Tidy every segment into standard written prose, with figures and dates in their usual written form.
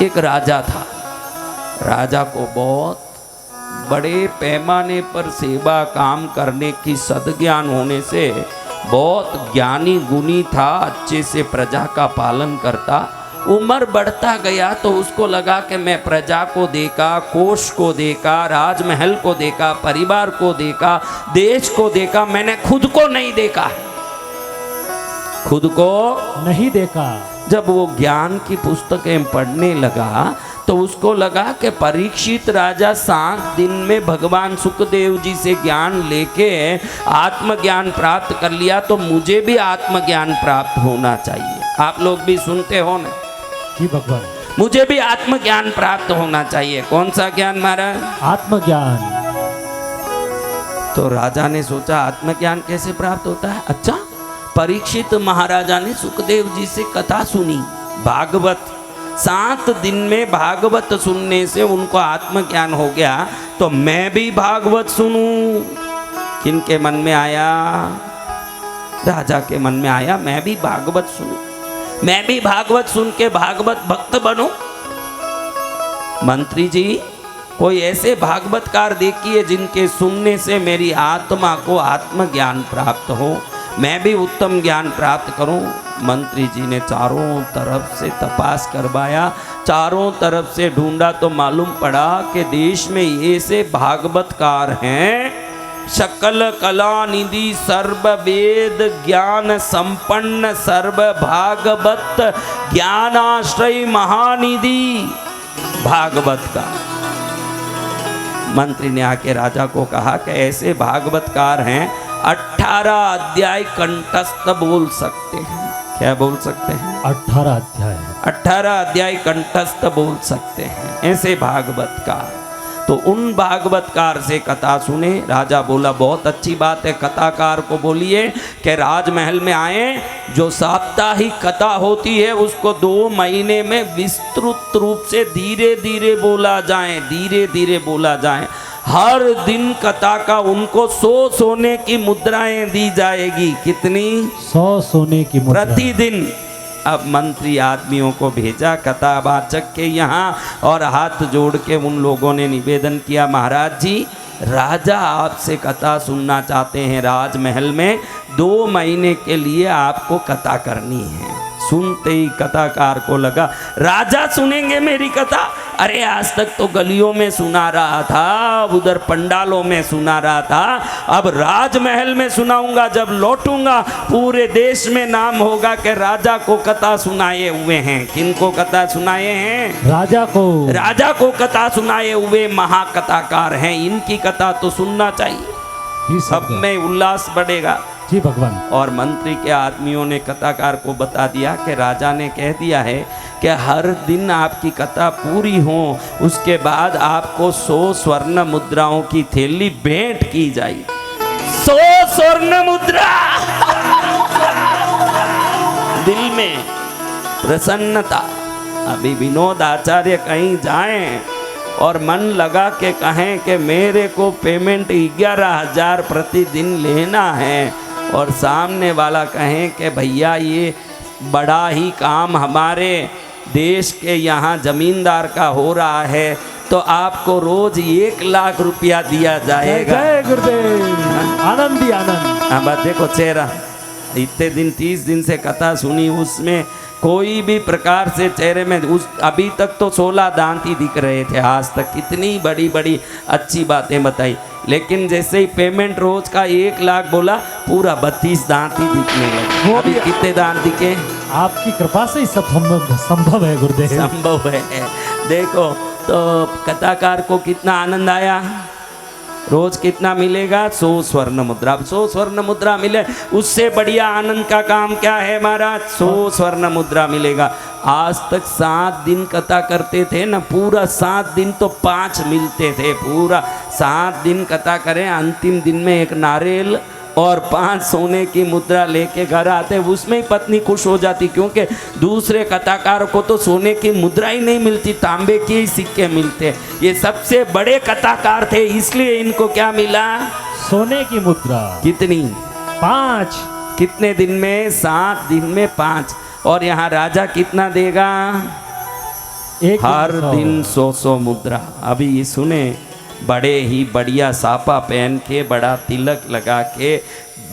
एक राजा था। राजा को बहुत बड़े पैमाने पर सेवा काम करने की सद्ज्ञान होने से बहुत ज्ञानी गुणी था, अच्छे से प्रजा का पालन करता। उम्र बढ़ता गया तो उसको लगा कि मैं प्रजा को देखा, कोष को देखा, राजमहल को देखा, परिवार को देखा, देश को देखा, मैंने खुद को नहीं देखा, खुद को नहीं देखा। जब वो ज्ञान की पुस्तकें पढ़ने लगा तो उसको लगा कि परीक्षित राजा 7 दिन में भगवान सुखदेव जी से ज्ञान लेके आत्मज्ञान प्राप्त कर लिया, तो मुझे भी आत्मज्ञान प्राप्त होना चाहिए। आप लोग भी सुनते हो ना जी भगवान, मुझे भी आत्मज्ञान प्राप्त होना चाहिए। कौन सा ज्ञान महाराज? आत्मज्ञान। तो राजा ने सोचा आत्मज्ञान कैसे प्राप्त होता है। अच्छा, परीक्षित महाराजा ने सुखदेव जी से कथा सुनी, भागवत। 7 दिन में भागवत सुनने से उनको आत्मज्ञान हो गया, तो मैं भी भागवत सुनूं। किनके मन में आया? राजा के मन में आया, मैं भी भागवत सुनूं, मैं भी भागवत सुन के भागवत भक्त बनूं। मंत्री जी, कोई ऐसे भागवतकार देखिए जिनके सुनने से मेरी आत्मा को आत्मज्ञान प्राप्त हो, मैं भी उत्तम ज्ञान प्राप्त करूं। मंत्री जी ने चारों तरफ से तपास करवाया, चारों तरफ से ढूंढा तो मालूम पड़ा कि देश में ऐसे भागवतकार हैं, सकल कला निधि सर्व वेद ज्ञान संपन्न सर्व भागवत ज्ञानाश्रय महानिधि भागवत का। मंत्री ने आके राजा को कहा कि ऐसे भागवतकार हैं, 18 अध्याय कंठस्थ बोल सकते हैं। क्या बोल सकते हैं? 18 अध्याय। 18 अध्याय कंठस्थ बोल सकते हैं ऐसे भागवतकार। तो उन भागवतकार से कथा सुने। राजा बोला बहुत अच्छी बात है, कथाकार को बोलिए कि राजमहल में आए, जो साप्ताहिक कथा होती है उसको 2 महीने में विस्तृत रूप से धीरे धीरे बोला जाए, धीरे धीरे बोला जाए। हर दिन कथा का उनको 100 सोने की मुद्राएं दी जाएगी। कितनी? 100 सोने की मुद्रा प्रतिदिन। अब मंत्री आदमियों को भेजा कथावाचक के यहाँ, और हाथ जोड़ के उन लोगों ने निवेदन किया, महाराज जी, राजा आपसे कथा सुनना चाहते हैं राजमहल में, 2 महीने के लिए आपको कथा करनी है। सुनते ही कथाकार को लगा राजा सुनेंगे मेरी कथा? अरे आज तक तो गलियों में सुना रहा था, उधर पंडालों में सुना रहा था, अब राजमहल में सुनाऊंगा। जब लौटूंगा पूरे देश में नाम होगा कि राजा को कथा सुनाए हुए हैं। किनको कथा सुनाए हैं? राजा को। राजा को कथा सुनाए हुए महाकथाकार हैं, इनकी कथा तो सुनना चाहिए, सब में उल्लास बढ़ेगा। जी भगवान। और मंत्री के आदमियों ने कथाकार को बता दिया कि राजा ने कह दिया है कि हर दिन आपकी कथा पूरी हो, उसके बाद आपको 100 स्वर्ण मुद्राओं की थैली भेंट की जाएगी। 100 स्वर्ण मुद्रा। दिल में प्रसन्नता। अभी विनोद आचार्य कहीं जाएं और मन लगा के कहें कि मेरे को पेमेंट 11,000 प्रतिदिन लेना है, और सामने वाला कहें कि भैया ये बड़ा ही काम हमारे देश के यहाँ जमींदार का हो रहा है, तो आपको रोज 1 लाख रुपया दिया जाएगा। जय गुरुदेव। आनंद ही आनंद। अब देखो चेहरा, इतने दिन 30 दिन से कथा सुनी, उसमें कोई भी प्रकार से चेहरे में अभी तक तो 16 दांत ही दिख रहे थे, आज तक कितनी बड़ी बड़ी अच्छी बातें बताई, लेकिन जैसे ही पेमेंट रोज का 1 लाख बोला, पूरा 32 दांत ही दिखने लगे। वो अभी भी कितने दांत दिखे? आपकी कृपा से ही सब संभव है गुरुदेव। संभव है। देखो तो कथाकार को कितना आनंद आया। रोज कितना मिलेगा? 100 स्वर्ण मुद्रा। 100 स्वर्ण मुद्रा मिले, उससे बढ़िया आनंद का काम क्या है महाराज? 100 स्वर्ण मुद्रा मिलेगा। आज तक 7 दिन कथा करते थे ना, पूरा 7 दिन तो 5 मिलते थे, पूरा 7 दिन कथा करें, अंतिम दिन में 1 नारियल और 5 सोने की मुद्रा लेके घर आते, उसमें ही पत्नी खुश हो जाती, क्योंकि दूसरे कथाकार को तो सोने की मुद्रा ही नहीं मिलती, तांबे के ही सिक्के मिलते। ये सबसे बड़े कथाकार थे, इसलिए इनको क्या मिला? सोने की मुद्रा। कितनी? 5। कितने दिन में? 7 दिन में 5। और यहाँ राजा कितना देगा? एक हर दिन 100। दिन 100 मुद्रा। अभी ये सुने, बड़े ही बढ़िया सापा पहन के, बड़ा तिलक लगा के,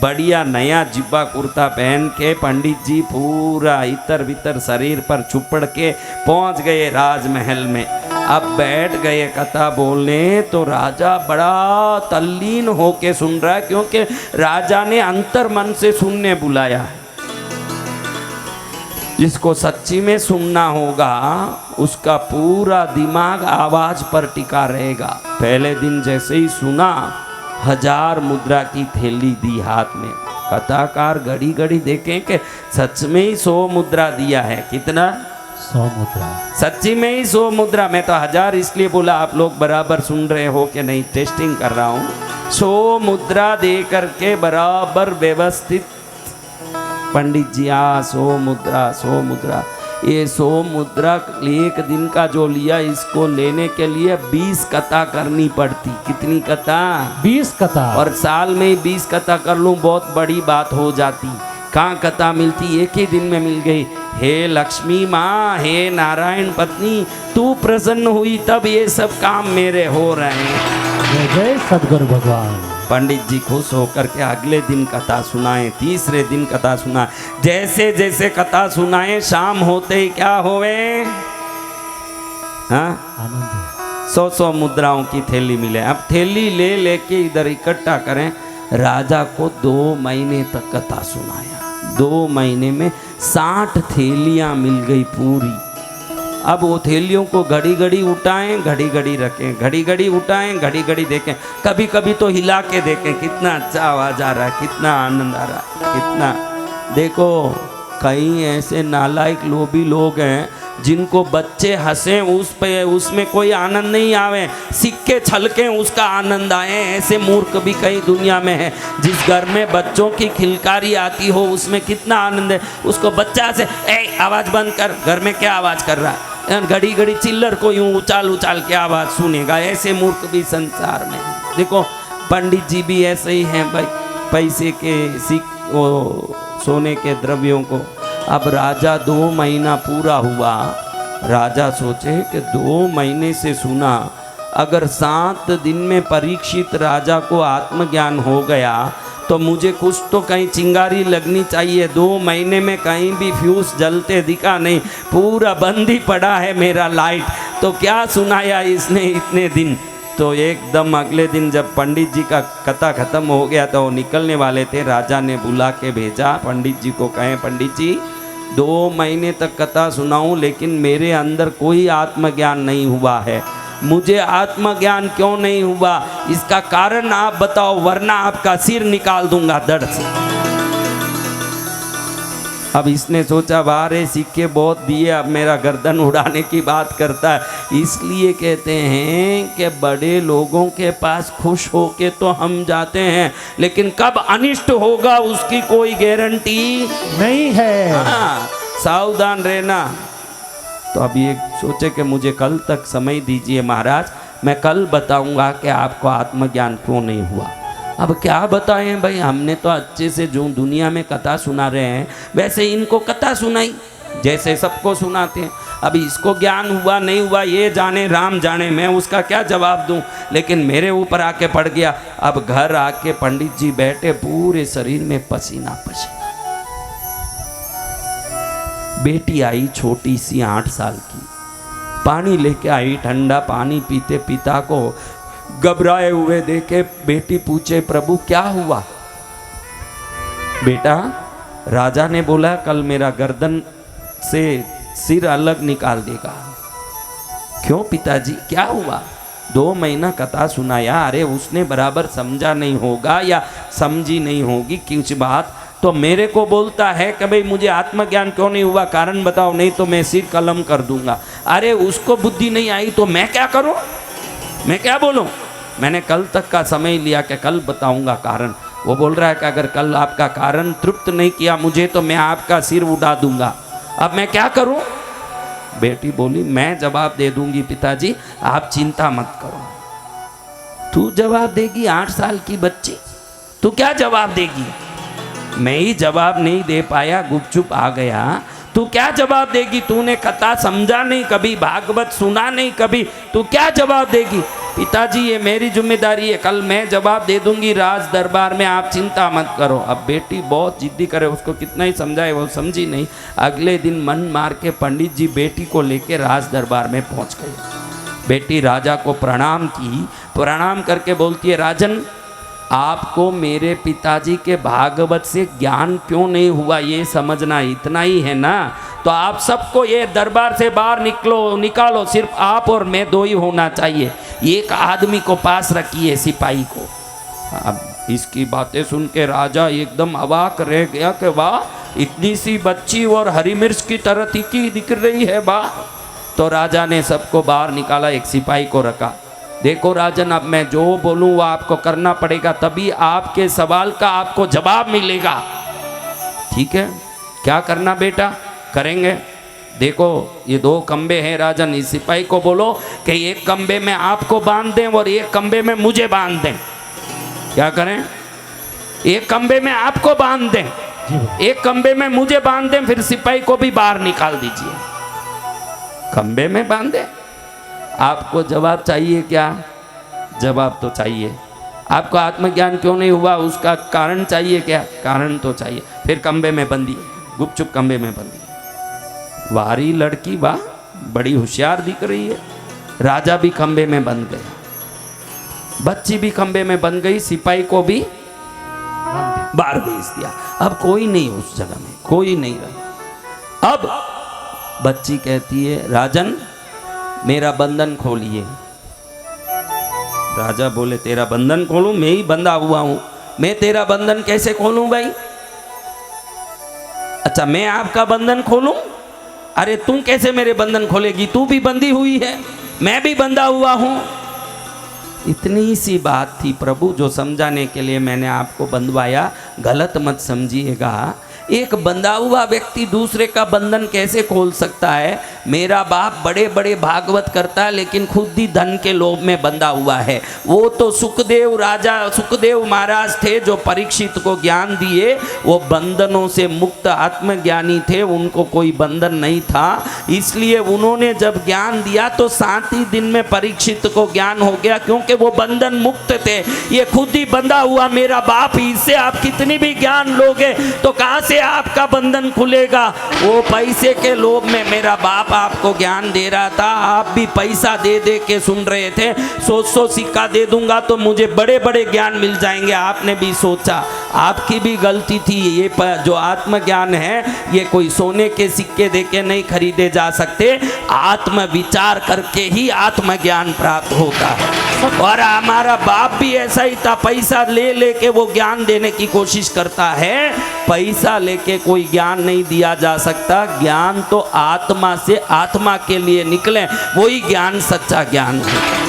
बढ़िया नया जिब्बा कुर्ता पहन के पंडित जी पूरा इतर बितर शरीर पर चुपड़ के पहुंच गए राजमहल में। अब बैठ गए कथा बोलने, तो राजा बड़ा तल्लीन होके सुन रहा है, क्योंकि राजा ने अंतर मन से सुनने बुलाया है। जिसको सच्ची में सुनना होगा उसका पूरा दिमाग आवाज पर टिका रहेगा। पहले दिन जैसे ही सुना, 1000 मुद्रा की थैली दी हाथ में। कथाकार घड़ी घड़ी देखें कि सच में ही 100 मुद्रा दिया है। कितना? 100 मुद्रा। सच्ची में ही 100 मुद्रा। मैं तो 1000 इसलिए बोला, आप लोग बराबर सुन रहे हो कि नहीं, टेस्टिंग कर रहा हूँ। 100 मुद्रा दे करके बराबर व्यवस्थित पंडित जी 100 मुद्रा 100 मुद्रा। ये 100 मुद्रा एक दिन का जो लिया, इसको लेने के लिए 20 कथा करनी पड़ती। कितनी कथा? 20 कथा। और साल में 20 कथा कर लूँ बहुत बड़ी बात हो जाती। कहाँ कथा मिलती, एक ही दिन में मिल गई। हे लक्ष्मी माँ, हे नारायण पत्नी, तू प्रसन्न हुई तब ये सब काम मेरे हो रहे हैं। जय जय सदगुरु भगवान। पंडित जी खुश होकर के अगले दिन कथा सुनाए, तीसरे दिन कथा सुनाए। जैसे जैसे कथा सुनाए, शाम होते ही क्या होवे? हाँ, आनंद। 100 मुद्राओं की थैली मिले। अब थैली ले लेके इधर इकट्ठा करें। राजा को 2 महीने तक कथा सुनाया। 2 महीने में 60 थैलियां मिल गई पूरी। अब वो थैलियों को घड़ी घड़ी उठाएं, घड़ी घड़ी रखें, घड़ी घड़ी उठाएं, घड़ी घड़ी देखें, कभी कभी तो हिला के देखें कितना अच्छा आवाज आ रहा है, कितना आनंद आ रहा है, कितना। देखो, कई ऐसे नालायक लोभी लोग हैं जिनको बच्चे हंसे उस पे, उसमें कोई आनंद नहीं आवे, सिक्के छलके उसका आनंद आए। ऐसे मूर्ख भी कई दुनिया में है। जिस घर में बच्चों की खिलकारी आती हो उसमें कितना आनंद है। उसको बच्चा से ए आवाज बंद कर, घर में क्या आवाज कर रहा है, घड़ी घड़ी चिल्लर को यूं उछाल उछाल के आवाज सुनेगा। ऐसे मूर्ख भी संसार में है। देखो, पंडित जी भी ऐसे ही हैं भाई, पैसे के सोने के द्रव्यों को। अब राजा 2 महीना पूरा हुआ। राजा सोचे कि 2 महीने से सुना, अगर 7 दिन में परीक्षित राजा को आत्मज्ञान हो गया तो मुझे कुछ तो कहीं चिंगारी लगनी चाहिए। 2 महीने में कहीं भी फ्यूज जलते दिखा नहीं, पूरा बंद ही पड़ा है मेरा लाइट। तो क्या सुनाया इसने इतने दिन। तो एकदम अगले दिन जब पंडित जी का कथा खत्म हो गया तो वो निकलने वाले थे, राजा ने बुला के भेजा पंडित जी को। कहें, पंडित जी 2 महीने तक कथा सुनाऊं लेकिन मेरे अंदर कोई आत्मज्ञान नहीं हुआ है। मुझे आत्मज्ञान क्यों नहीं हुआ, इसका कारण आप बताओ, वरना आपका सिर निकाल दूंगा धड़ से। अब इसने सोचा, बारे सिक्के बहुत दिए, अब मेरा गर्दन उड़ाने की बात करता है। इसलिए कहते हैं कि बड़े लोगों के पास खुश होके तो हम जाते हैं, लेकिन कब अनिष्ट होगा उसकी कोई गारंटी नहीं है। हाँ, सावधान रहना। तो अब ये सोचे कि मुझे कल तक समय दीजिए महाराज, मैं कल बताऊंगा कि आपको आत्मज्ञान क्यों नहीं हुआ। अब क्या बताएं भाई, हमने तो अच्छे से जो दुनिया में कथा सुना रहे हैं वैसे इनको कथा सुनाई, जैसे सबको सुनाते हैं। अब इसको ज्ञान हुआ नहीं हुआ ये जाने राम जाने, मैं उसका क्या जवाब दूं। लेकिन मेरे ऊपर आके पड़ गया। अब घर आके पंडित जी बैठे, पूरे शरीर में पसीना पसीना। बेटी आई छोटी सी 8 साल की, पानी लेके आई, ठंडा पानी पीते पिता को घबराए हुए देखे बेटी पूछे, प्रभु क्या हुआ? बेटा, राजा ने बोला कल मेरा गर्दन से सिर अलग निकाल देगा। क्यों पिताजी, क्या हुआ? 2 महीना कथा सुनाया, अरे उसने बराबर समझा नहीं होगा या समझी नहीं होगी कुछ बात, तो मेरे को बोलता है कि भाई मुझे आत्मज्ञान क्यों नहीं हुआ, कारण बताओ, नहीं तो मैं सिर कलम कर दूंगा। अरे उसको बुद्धि नहीं आई तो मैं क्या करूं, मैं क्या बोलूं? मैंने कल तक का समय लिया कि कल बताऊंगा कारण। वो बोल रहा है कि अगर कल आपका कारण तृप्त नहीं किया मुझे तो मैं आपका सिर उड़ा दूंगा। अब मैं क्या करूं? बेटी बोली, मैं जवाब दे दूंगी पिताजी, आप चिंता मत करो। तू जवाब देगी? 8 साल की बच्ची, तू क्या जवाब देगी? मैं ही जवाब नहीं दे पाया, गुपचुप आ गया। तू क्या जवाब देगी? तूने कथा समझा नहीं कभी, भागवत सुना नहीं कभी, तू क्या जवाब देगी? पिताजी ये मेरी जिम्मेदारी है, कल मैं जवाब दे दूंगी राज दरबार में, आप चिंता मत करो। अब बेटी बहुत जिद्दी करे, उसको कितना ही समझाए वो समझी नहीं। अगले दिन मन मार के पंडित जी बेटी को लेके राज दरबार में पहुंच गए। बेटी राजा को प्रणाम की, प्रणाम करके बोलती है, राजन आपको मेरे पिताजी के भागवत से ज्ञान क्यों नहीं हुआ ये समझना, इतना ही है ना? तो आप सबको ये दरबार से बाहर निकालो, सिर्फ आप और मैं दो ही होना चाहिए। एक आदमी को पास रखिए, सिपाही को। अब इसकी बातें सुन के राजा एकदम अवाक रह गया कि वाह, इतनी सी बच्ची और हरी मिर्च की तरह तीखी दिख रही है वाह। तो राजा ने सबको बाहर निकाला, एक सिपाही को रखा। देखो राजन, अब मैं जो बोलूँ वो आपको करना पड़ेगा, तभी आपके सवाल का आपको जवाब मिलेगा। ठीक है, क्या करना बेटा? करेंगे। देखो ये दो खंबे हैं राजन, इस सिपाही को बोलो कि एक खंबे में आपको बांध दें और एक खंबे में मुझे बांध दें। क्या करें? एक खंबे में आपको बांध दें, एक खंबे में मुझे बांध दें, फिर सिपाही को भी बाहर निकाल दीजिए। खंबे में बांधे। आपको जवाब चाहिए क्या? जवाब तो चाहिए। आपको आत्मज्ञान क्यों नहीं हुआ उसका कारण चाहिए क्या? कारण तो चाहिए। फिर खंबे में बंदी, गुपचुप खंबे में बंदी। वारी लड़की वाह, बड़ी होशियार दिख रही है। राजा भी खंबे में बंद गया, बच्ची भी खंबे में बंद गई, सिपाही को भी बाहर भेज दिया। अब कोई नहीं उस जगह में, कोई नहीं रहा। अब बच्ची कहती है, राजन मेरा बंधन खोलिए। राजा बोले, तेरा बंधन खोलूं? मैं ही बंधा हुआ हूं, मैं तेरा बंधन कैसे खोलूं भाई? अच्छा मैं आपका बंधन खोलूं? अरे तुम कैसे मेरे बंधन खोलेगी? तू भी बंधी हुई है, मैं भी बंधा हुआ हूं। इतनी सी बात थी प्रभु जो समझाने के लिए मैंने आपको बंधवाया, गलत मत समझिएगा। एक बंधा हुआ व्यक्ति दूसरे का बंधन कैसे खोल सकता है? मेरा बाप बड़े बड़े भागवत करता है लेकिन खुद ही धन के लोभ में बंधा हुआ है। वो तो सुखदेव राजा, सुखदेव महाराज थे जो परीक्षित को ज्ञान दिए, वो बंधनों से मुक्त आत्मज्ञानी थे, उनको कोई बंधन नहीं था। इसलिए उन्होंने जब ज्ञान दिया तो 7 ही दिन में परीक्षित को ज्ञान हो गया, क्योंकि वो बंधन मुक्त थे। ये खुद ही बंधा हुआ मेरा बाप ही, इससे आप कितनी भी ज्ञान लोगे तो कहाँ से आपका बंधन खुलेगा? वो पैसे के लोभ में मेरा बाप आपको ज्ञान दे रहा था, आप भी पैसा दे दे के सुन रहे थे। 100 सिक्का दे दूंगा तो मुझे बड़े बड़े ज्ञान मिल जाएंगे, आपने भी सोचा। आपकी भी गलती थी। ये जो आत्मज्ञान है ये कोई सोने के सिक्के दे के नहीं खरीदे जा सकते, आत्म विचार करके ही आत्मज्ञान प्राप्त होता है। और हमारा बाप भी ऐसा ही था, पैसा ले लेके वो ज्ञान देने की कोशिश करता है। पैसा लेके कोई ज्ञान नहीं दिया जा सकता, ज्ञान तो आत्मा से आत्मा के लिए निकले, वही ज्ञान सच्चा ज्ञान है।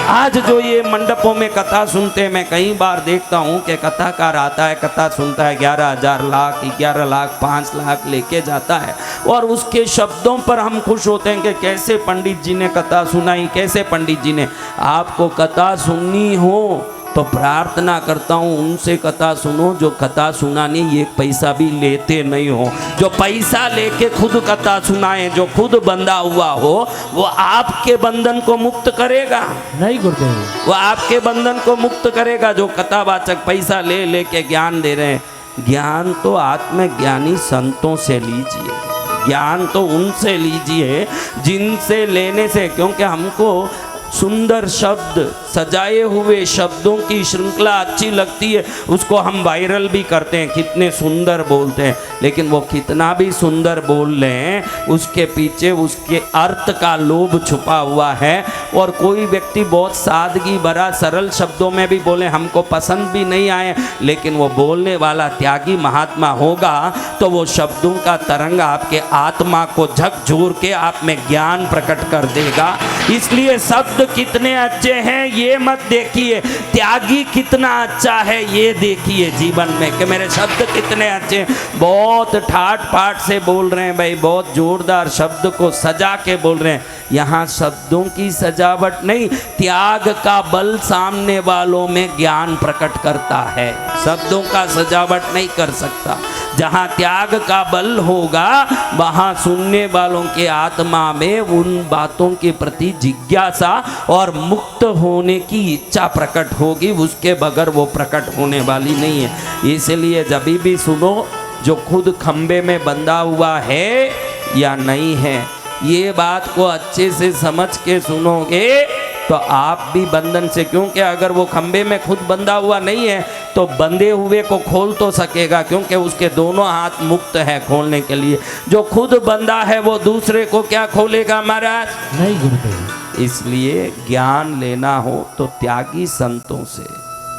आज जो ये मंडपों में कथा सुनते हैं, मैं कई बार देखता हूँ कि कथाकार आता है, कथा सुनता है, 11,000 लाख 11 लाख 5 लाख लेके जाता है, और उसके शब्दों पर हम खुश होते हैं कि कैसे पंडित जी ने कथा सुनाई, कैसे पंडित जी ने। आपको कथा सुननी हो तो प्रार्थना करता हूँ उनसे कथा सुनो जो कथा सुनाने एक पैसा भी लेते नहीं हो, जो पैसा लेके खुद कथा सुनाए, जो खुद बंधा हुआ हो। वो आपके बंधन को मुक्त करेगा नहीं गुरुदेव, वो आपके बंधन को मुक्त करेगा। जो कथावाचक पैसा ले लेके ज्ञान दे रहे हैं, ज्ञान तो आत्मज्ञानी संतों से लीजिए, ज्ञान तो उनसे लीजिए जिनसे लेने से, क्योंकि हमको सुंदर शब्द, सजाए हुए शब्दों की श्रृंखला अच्छी लगती है, उसको हम वायरल भी करते हैं, कितने सुंदर बोलते हैं। लेकिन वो कितना भी सुंदर बोल लें, उसके पीछे उसके अर्थ का लोभ छुपा हुआ है। और कोई व्यक्ति बहुत सादगी भरा सरल शब्दों में भी बोले, हमको पसंद भी नहीं आए, लेकिन वो बोलने वाला त्यागी महात्मा होगा तो वो शब्दों का तरंग आपके आत्मा को झकझोर के आप में ज्ञान प्रकट कर देगा। इसलिए शब्द कितने अच्छे हैं ये मत देखिए, त्यागी कितना अच्छा है ये देखिए जीवन में, कि मेरे शब्द कितने अच्छे हैं। बहुत ठाट पाट से बोल रहे हैं भाई, बहुत जोरदार शब्द को सजा के बोल रहे हैं। यहाँ शब्दों की सजावट नहीं, त्याग का बल सामने वालों में ज्ञान प्रकट करता है। शब्दों का सजावट नहीं कर सकता। जहाँ त्याग का बल होगा वहाँ सुनने वालों के आत्मा में उन बातों के प्रति जिज्ञासा और मुक्त होने की इच्छा प्रकट होगी, उसके बगैर वो प्रकट होने वाली नहीं है। इसलिए जब भी सुनो, जो खुद खंबे में बंधा हुआ है या नहीं है, ये बात को अच्छे से समझ के सुनोगे तो आप भी बंधन से, क्योंकि अगर वो खंबे में खुद बंधा हुआ नहीं है तो बंधे हुए को खोल तो सकेगा, क्योंकि उसके दोनों हाथ मुक्त है खोलने के लिए। जो खुद बंधा है वो दूसरे को क्या खोलेगा महाराज? नहीं गुरुदेव। इसलिए ज्ञान लेना हो तो त्यागी संतों से,